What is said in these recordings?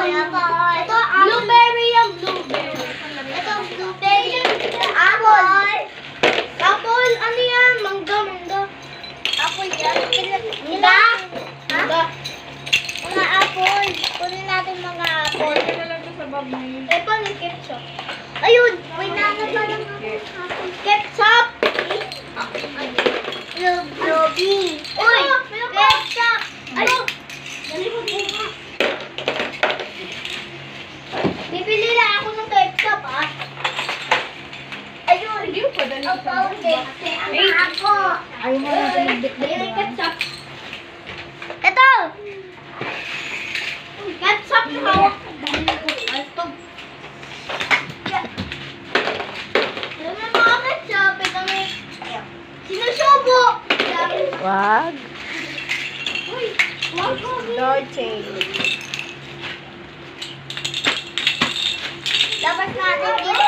Ito, blueberry yung blueberry. Ito, blueberry. Apple. Apple, ano yan? Mangga. Apple yan. Mangga? Mangga. Mga apple. Kunin natin mga apple. Ito, yung ketchup. Ayun, may nana pa lang ako. Ketchup. Blueberry. Uy, ketchup. Ayun. Bibili lang ako ng ketchup, ah. Ayun. Hindi ko dali sa ako. Ayaw mo natin magbitbit Ayun, ba? ketchup. Ito. Ketchup na hawak. Ito. Ayun na mga ketchup. Ito may sinusubo. Wag. Uy, wag ko. Dolce. Dapat natin dito.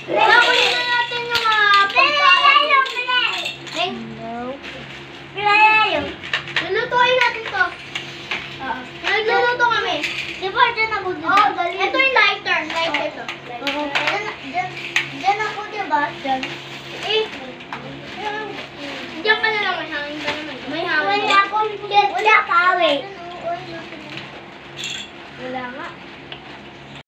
Nakunin na natin yung mga pagkain. No. Lulutuin natin to. Nagluluto kami. Di ba dyan ako dito? Oo, dali. Ito yung lighter. Lighter ito. Dyan ako, di ba? Dyan. Diyan ka na lang. May hangin ka naman. May hangin. Wala akong wala ka, wait. Wala nga.